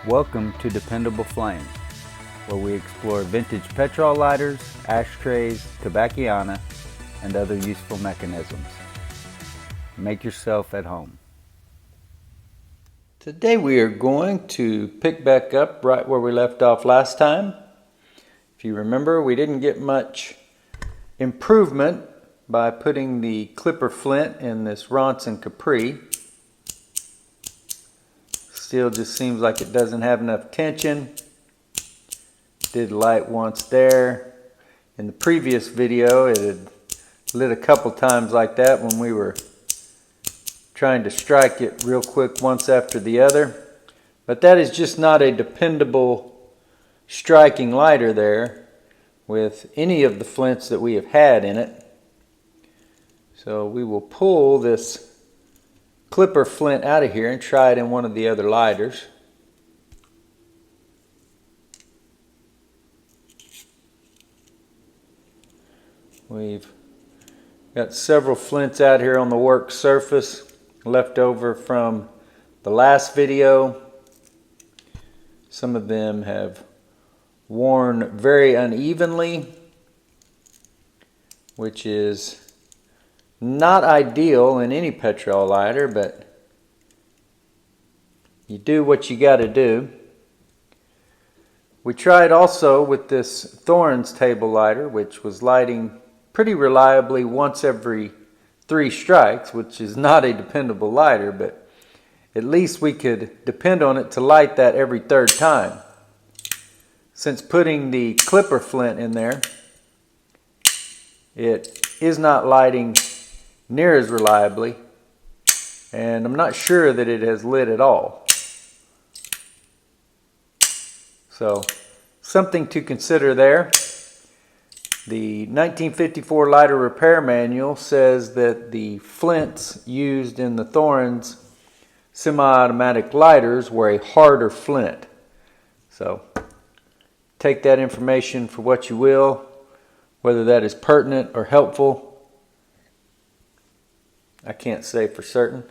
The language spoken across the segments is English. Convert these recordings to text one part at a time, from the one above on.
Welcome to Dependable Flame, where we explore vintage petrol lighters, ashtrays, tobacconiana, and other useful mechanisms. Make yourself at home. Today we are going to pick back up right where we left off last time. If you remember, we didn't get much improvement by putting the clipper flint in this Ronson Capri. Still just seems like it doesn't have enough tension. Did light once there. In the previous video it had lit a couple times like that when we were trying to strike it real quick once after the other. But that is just not a dependable striking lighter there with any of the flints that we have had in it. So we will pull this clipper flint out of here and try it in one of the other lighters. We've got several flints out here on the work surface left over from the last video. Some of them have worn very unevenly, which is not ideal in any petrol lighter, but you do what you got to do. We tried also with this Thorns table lighter, which was lighting pretty reliably once every 3 strikes, which is not a dependable lighter, but at least we could depend on it to light that every 3rd time. Since putting the clipper flint in there, it is not lighting near as reliably, and I'm not sure that it has lit at all. So something to consider there. The 1954 lighter repair manual says that the flints used in the Thorns semi-automatic lighters were a harder flint. So take that information for what you will, whether that is pertinent or helpful. I can't say for certain.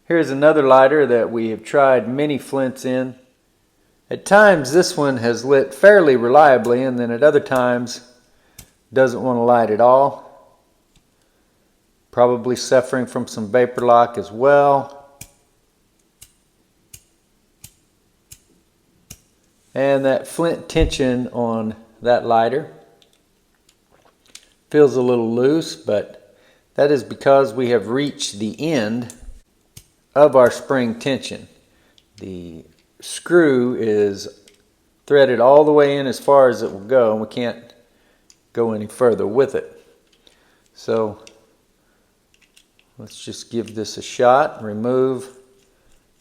Here's another lighter that we have tried many flints in. At times this one has lit fairly reliably, and then at other times doesn't want to light at all. Probably suffering from some vapor lock as well. And that flint tension on that lighter feels a little loose, but that is because we have reached the end of our spring tension. The screw is threaded all the way in as far as it will go, and we can't go any further with it. So let's just give this a shot. Remove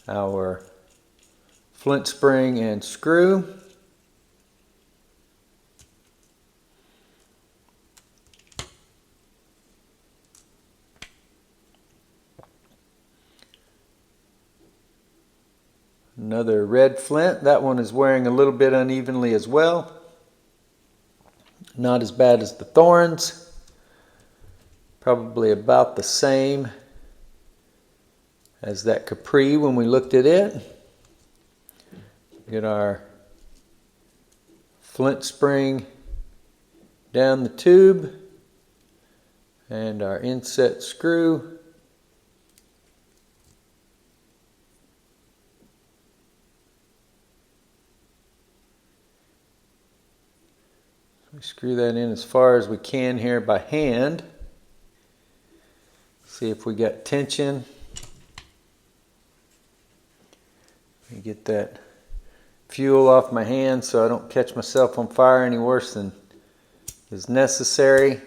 our flint spring and screw. Another red flint. That one is wearing a little bit unevenly as well. Not as bad as the Thorns. Probably about the same as that Capri when we looked at it. Get our flint spring down the tube and our inset screw. We screw that in as far as we can here by hand. See if we got tension. Let me get that fuel off my hand so I don't catch myself on fire any worse than is necessary.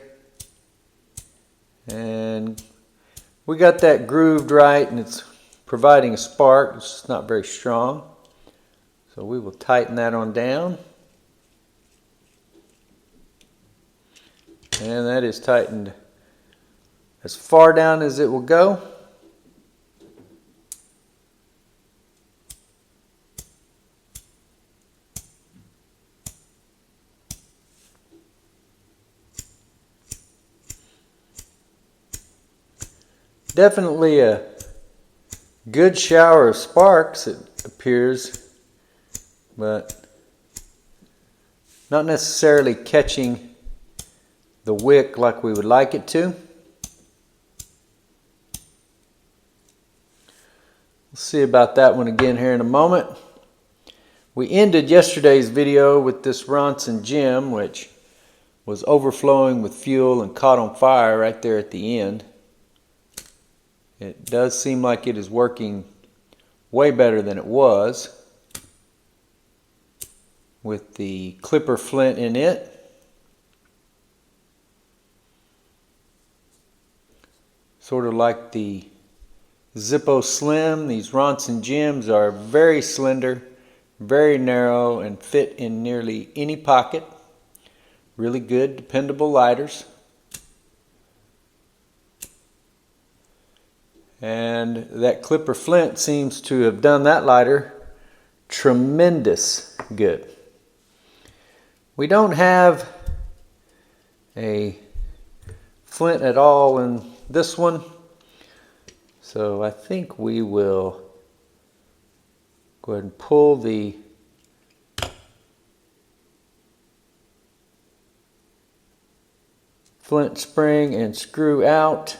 And we got that grooved right, and it's providing a spark. It's just not very strong. So we will tighten that on down. And that is tightened as far down as it will go. Definitely a Good shower of sparks, it appears, but not necessarily catching the wick like we would like it to. We'll see about that one again here in a moment. We ended yesterday's video with this Ronson gem, which was overflowing with fuel and caught on fire right there at the end. It does seem like it is working way better than it was with the clipper flint in it. Sort of like the Zippo Slim, these Ronson gems are very slender, very narrow, and fit in nearly any pocket. Really good, dependable lighters. And that clipper flint seems to have done that lighter tremendous good. We don't have a flint at all in this one, so I think we will go ahead and pull the flint spring and screw out.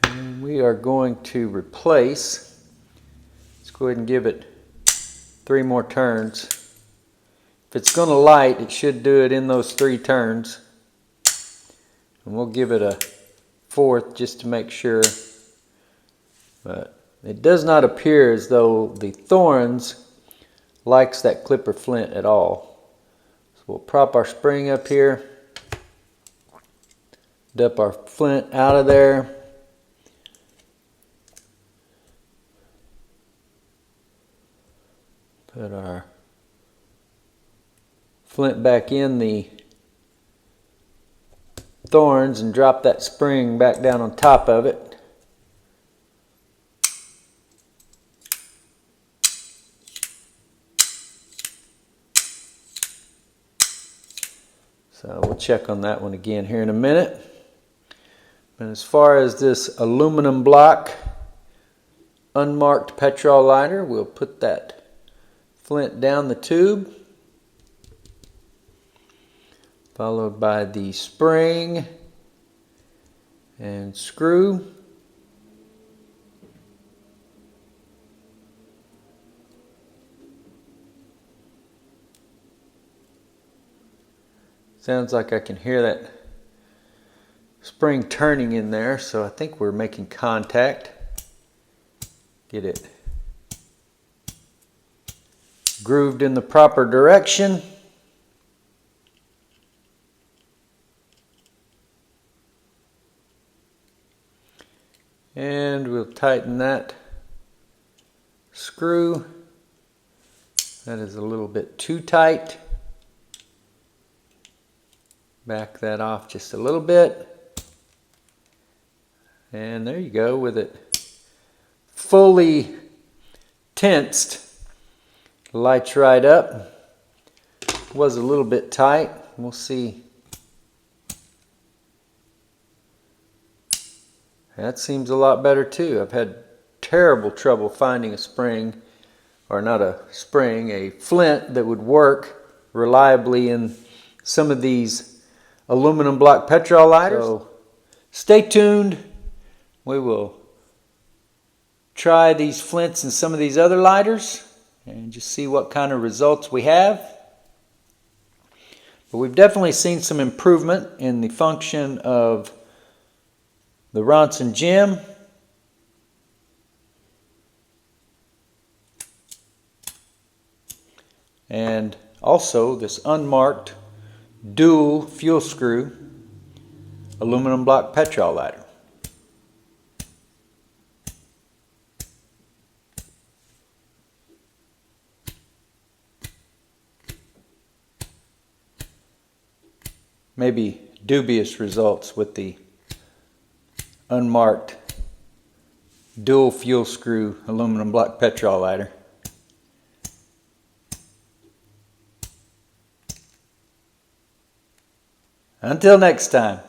And we are going to replace. Let's go ahead and give it 3 more turns. If it's going to light, it should do it in those 3 turns. And we'll give it a 4th just to make sure. But it does not appear as though the Thorns likes that clipper flint at all. So we'll prop our spring up here. Dump our flint out of there. Put our flint back in the Thorns and drop that spring back down on top of it. So we'll check on that one again here in a minute. And as far as this aluminum block unmarked Petrol lighter, we'll put that flint down the tube, followed by the spring and screw. Sounds like I can hear that spring turning in there, so I think we're making contact. Get it grooved in the proper direction. And we'll tighten that screw. That is a little bit too tight. Back that off just a little bit. And there you go with it fully tensed. Lights right up. Was a little bit tight. We'll see. That seems a lot better too. I've had terrible trouble finding a spring, or not a spring, a flint that would work reliably in some of these aluminum block Petrol lighters. So stay tuned. We will try these flints and some of these other lighters and just see what kind of results we have. But we've definitely seen some improvement in the function of the Ronson gem. And also this unmarked dual fuel screw aluminum block Petrol lighter. Maybe dubious results with the unmarked dual fuel screw aluminum block Petrol lighter. Until next time.